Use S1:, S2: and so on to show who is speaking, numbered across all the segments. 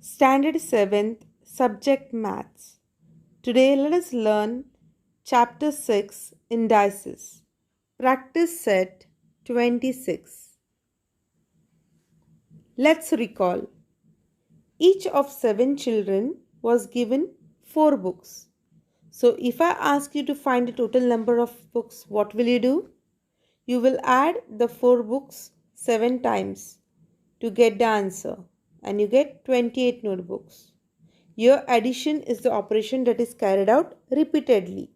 S1: Standard 7th, Subject Maths. Today let us learn Chapter 6, Indices. Practice set 26. Let's recall. Each of 7 children was given 4 books. So if I ask you to find the total number of books, what will you do? You will add the 4 books 7 times to get the answer, and you get 28 notebooks. Here addition is the operation that is carried out repeatedly.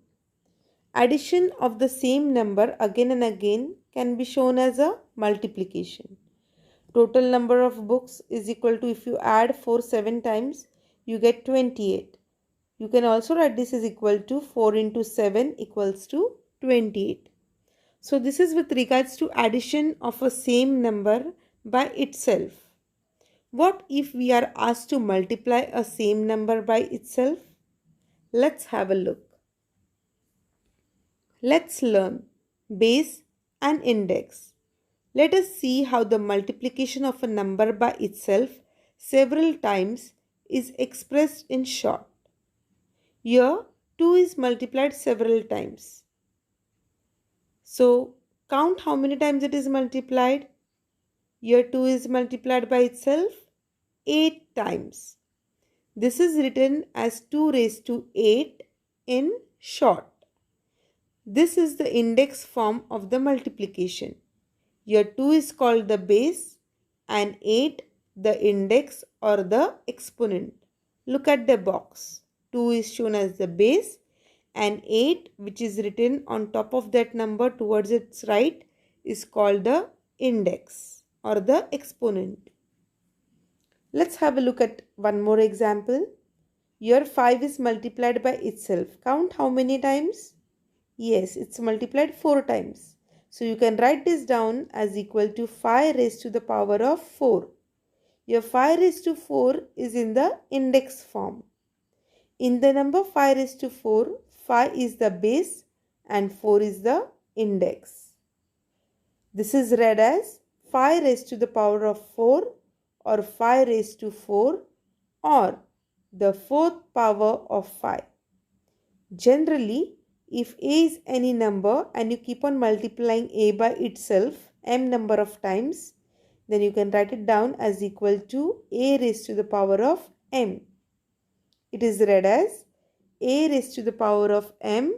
S1: Addition of the same number again and again can be shown as a multiplication. Total number of books is equal to, if you add 4 7 times, you get 28. You can also write this as equal to 4 into 7 equals to 28. So this is with regards to addition of a same number by itself. What if we are asked to multiply a same number by itself? Let's have a look. Let's learn base and index. Let us see how the multiplication of a number by itself several times is expressed in short. Here 2 is multiplied several times. So count how many times it is multiplied. Here 2 is multiplied by itself 8 times. This is written as 2 raised to 8 in short. This is the index form of the multiplication. Here 2 is called the base and 8 the index or the exponent. Look at the box. 2 is shown as the base and 8, which is written on top of that number towards its right, is called the index or the exponent. Let's have a look at one more example. Here 5 is multiplied by itself. Count how many times? Yes, it's multiplied 4 times. So you can write this down as equal to 5 raised to the power of 4. Your 5 raised to 4 is in the index form. In the number 5 raised to 4, 5 is the base and 4 is the index. This is read as 5 raised to the power of 4 or 5 raised to 4 or the fourth power of 5. Generally, if a is any number and you keep on multiplying a by itself m number of times, then you can write it down as equal to a raised to the power of m. It is read as a raised to the power of m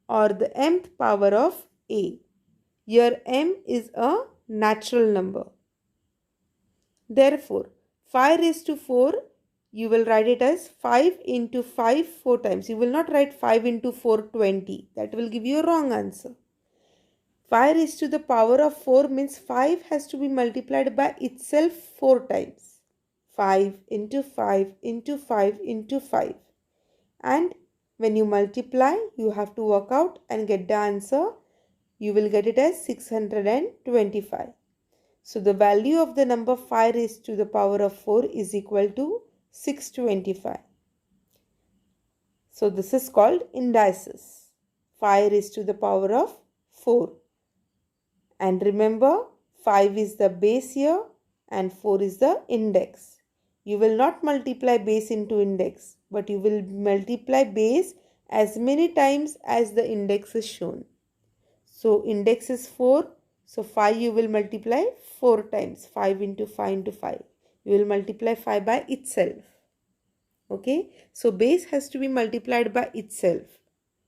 S1: or the mth power of a. Here m is a natural number. Therefore, 5 raised to 4, you will write it as 5 into 5 4 times. You will not write 5 into 4 20. That will give you a wrong answer. 5 raised to the power of 4 means 5 has to be multiplied by itself 4 times. 5 into 5 into 5 into 5. And when you multiply, you have to work out and get the answer. You will get it as 625. So the value of the number 5 raised to the power of 4 is equal to 625. So this is called indices. 5 raised to the power of 4. And remember, 5 is the base here and 4 is the index. You will not multiply base into index, but you will multiply base as many times as the index is shown. So index is 4. So 5 you will multiply 4 times. 5 into 5 into 5. You will multiply 5 by itself. Okay. So base has to be multiplied by itself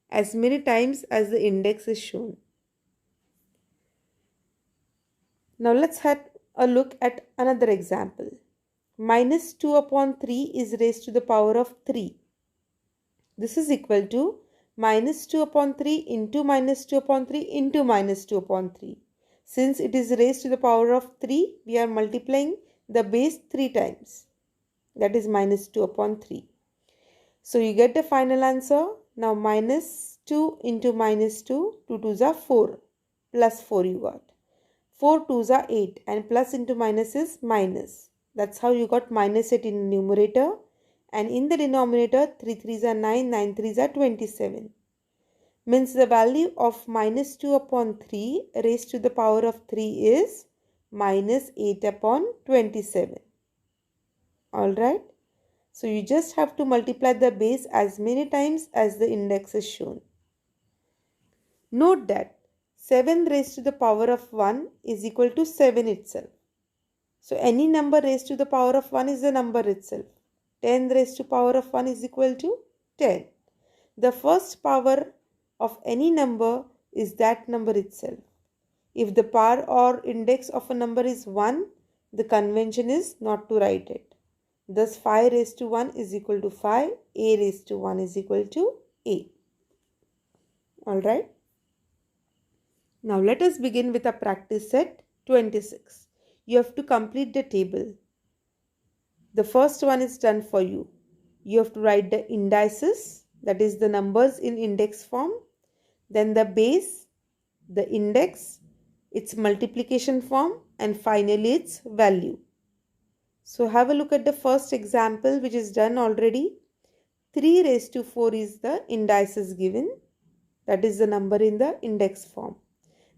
S1: as many times as the index is shown. Now let's have a look at another example. Minus 2 upon 3 is raised to the power of 3. This is equal to minus 2 upon 3 into minus 2 upon 3 into minus 2 upon 3. Since it is raised to the power of 3, we are multiplying the base 3 times. That is minus 2 upon 3. So you get the final answer. Now minus 2 into minus 2, 2 2s are 4, plus 4 you got. 4 2s are 8 and plus into minus is minus. That's how you got minus 8 in the numerator. And in the denominator, 3 3s are 9, 9 3s are 27. Means the value of minus 2 upon 3 raised to the power of 3 is minus 8 upon 27. Alright. So you just have to multiply the base as many times as the index is shown. Note that 7 raised to the power of 1 is equal to 7 itself. So any number raised to the power of 1 is the number itself. 10 raised to power of 1 is equal to 10. The first power of any number is that number itself. If the power or index of a number is 1, the convention is not to write it. Thus 5 raised to 1 is equal to 5, a raised to 1 is equal to a. Alright. Now let us begin with a practice set 26. You have to complete the table. The first one is done for you. You have to write the indices, that is the numbers in index form, then the base, the index, its multiplication form, and finally its value. So have a look at the first example which is done already. 3 raised to 4 is the indices given, that is the number in the index form.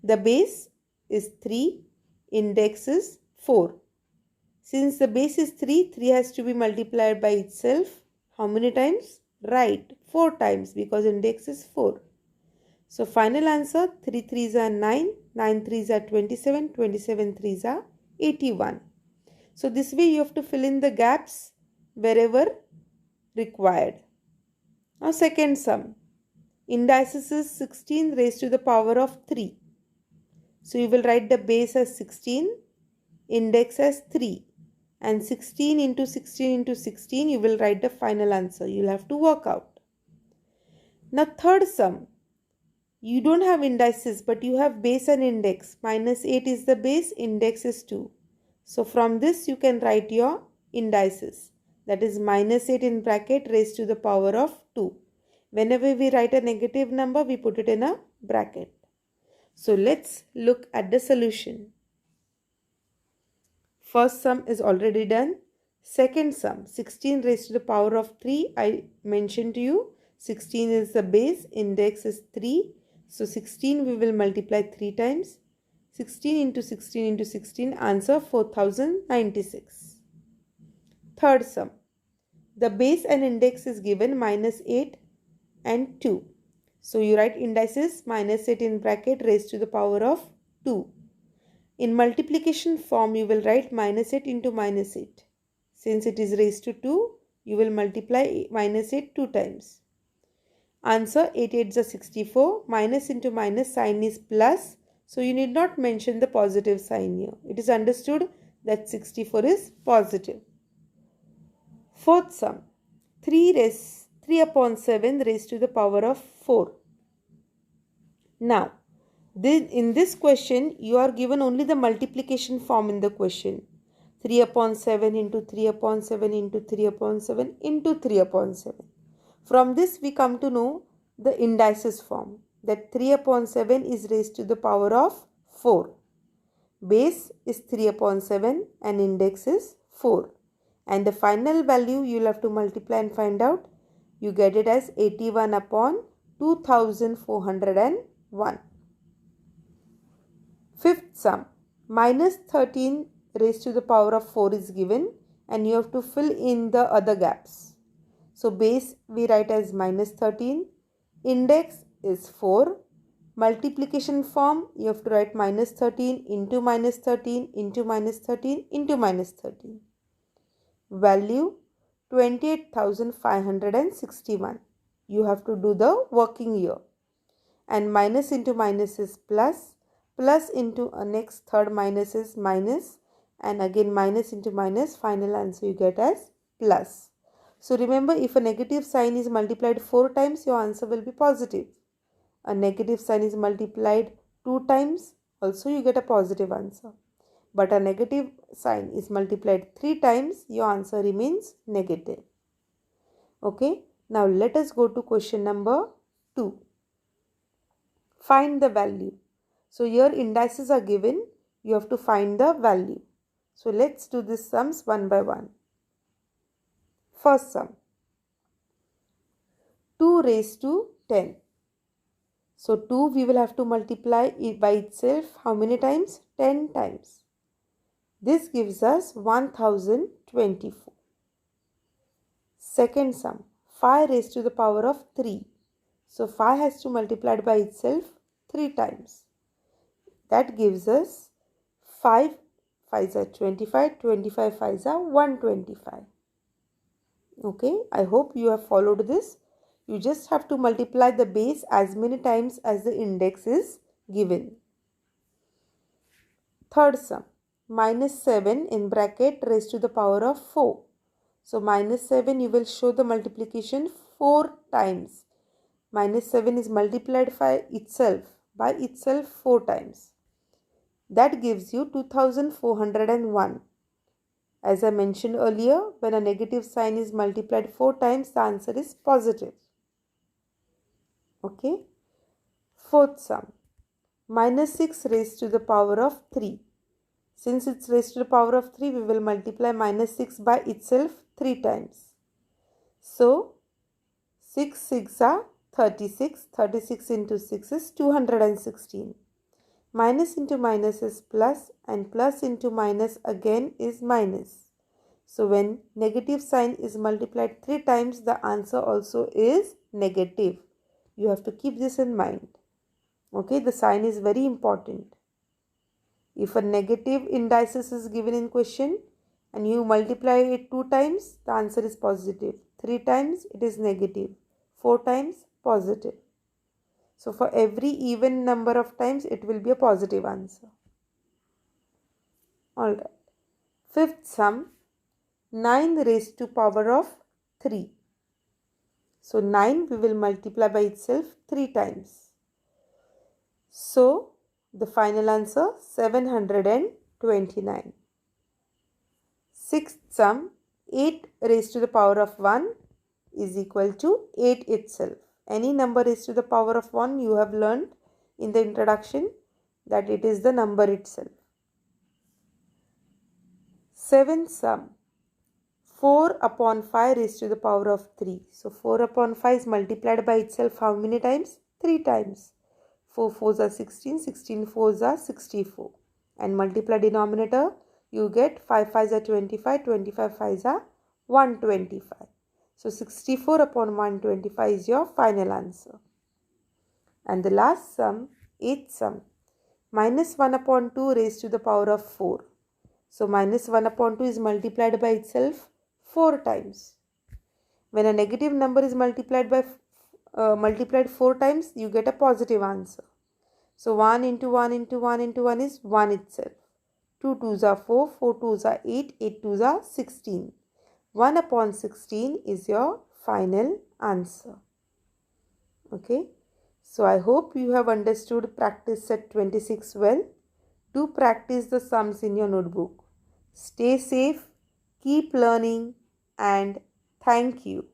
S1: The base is 3, index is 4. Since the base is 3, 3 has to be multiplied by itself. How many times? Right, 4 times because index is 4. So final answer, 3 3s are 9, 9 3s are 27, 27 3s are 81. So this way you have to fill in the gaps wherever required. Now second sum. Indices is 16 raised to the power of 3. So you will write the base as 16, index as 3. And 16 into 16 into 16, you will write the final answer. You will have to work out. Now third sum. You don't have indices but you have base and index. Minus 8 is the base, index is 2. So from this you can write your indices. That is minus 8 in bracket raised to the power of 2. Whenever we write a negative number, we put it in a bracket. So let's look at the solution. First sum is already done. Second sum, 16 raised to the power of 3. I mentioned to you, 16 is the base, index is 3. So 16 we will multiply 3 times. 16 into 16 into 16, answer 4096. Third sum, the base and index is given minus 8 and 2. So you write indices minus 8 in bracket raised to the power of 2. In multiplication form, you will write minus 8 into minus 8. Since it is raised to 2, you will multiply minus 8 2 times. Answer 8 8s are 64. Minus into minus sign is plus. So you need not mention the positive sign here. It is understood that 64 is positive. Fourth sum. 3 upon 7 raised to the power of 4. Now, in this question, you are given only the multiplication form in the question. 3 upon 7 into 3 upon 7 into 3 upon 7 into 3 upon 7. From this, we come to know the indices form. That 3 upon 7 is raised to the power of 4. Base is 3 upon 7 and index is 4. And the final value you will have to multiply and find out. You get it as 81 upon 2401. Fifth sum, minus 13 raised to the power of 4 is given and you have to fill in the other gaps. So base we write as minus 13, index is 4, multiplication form you have to write minus 13 into minus 13 into minus 13 into minus 13. Value 28,561. You have to do the working year. And minus into minus is plus. Plus into a next third minus is minus. And again minus into minus. Final answer you get as plus. So remember, if a negative sign is multiplied 4 times, your answer will be positive. A negative sign is multiplied 2 times, also you get a positive answer. But a negative sign is multiplied 3 times, your answer remains negative. Okay, now let us go to question number 2. Find the value. So here indices are given, you have to find the value. So let's do these sums one by one. First sum, 2 raised to 10. So 2 we will have to multiply it by itself how many times? 10 times. This gives us 1024. Second sum, 5 raised to the power of 3. So 5 has to multiply by itself 3 times. That gives us 5 5s are 25, 25 5s are 125. Okay, I hope you have followed this. You just have to multiply the base as many times as the index is given. Third sum, minus 7 in bracket raised to the power of 4. So minus 7 you will show the multiplication 4 times. Minus 7 is multiplied by itself 4 times. That gives you 2401. As I mentioned earlier, when a negative sign is multiplied 4 times, the answer is positive. Okay. Fourth sum, minus 6 raised to the power of 3. Since it's raised to the power of 3, we will multiply minus 6 by itself 3 times. So, 6 6 are 36. 36 into 6 is 216. Minus into minus is plus, and plus into minus again is minus. So, when negative sign is multiplied 3 times, the answer also is negative. You have to keep this in mind. Okay, the sign is very important. If a negative indices is given in question and you multiply it 2 times, the answer is positive. 3 times it is negative. 4 times positive. So for every even number of times it will be a positive answer. Alright. Fifth sum, 9 raised to power of 3. So 9 we will multiply by itself 3 times. So the final answer 729. Sixth sum, 8 raised to the power of 1 is equal to 8 itself. Any number raised to the power of 1 you have learned in the introduction that it is the number itself. Seventh sum, 4 upon 5 raised to the power of 3. So 4 upon 5 is multiplied by itself how many times? 3 times. 4 4s are 16, 16 4s are 64. And multiply denominator, you get 5 5s are 25, 25 5s are 125. So 64 upon 125 is your final answer. And the last sum, 8th sum, minus 1 upon 2 raised to the power of 4. So minus 1 upon 2 is multiplied by itself 4 times. When a negative number is multiplied 4 times, you get a positive answer. So 1 into 1 into 1 into 1 is 1 itself. 2 2s are 4, 4 2s are 8, 8 2s are 16. 1 upon 16 is your final answer. Okay. So I hope you have understood practice set 26 well. Do practice the sums in your notebook. Stay safe, keep learning, and thank you.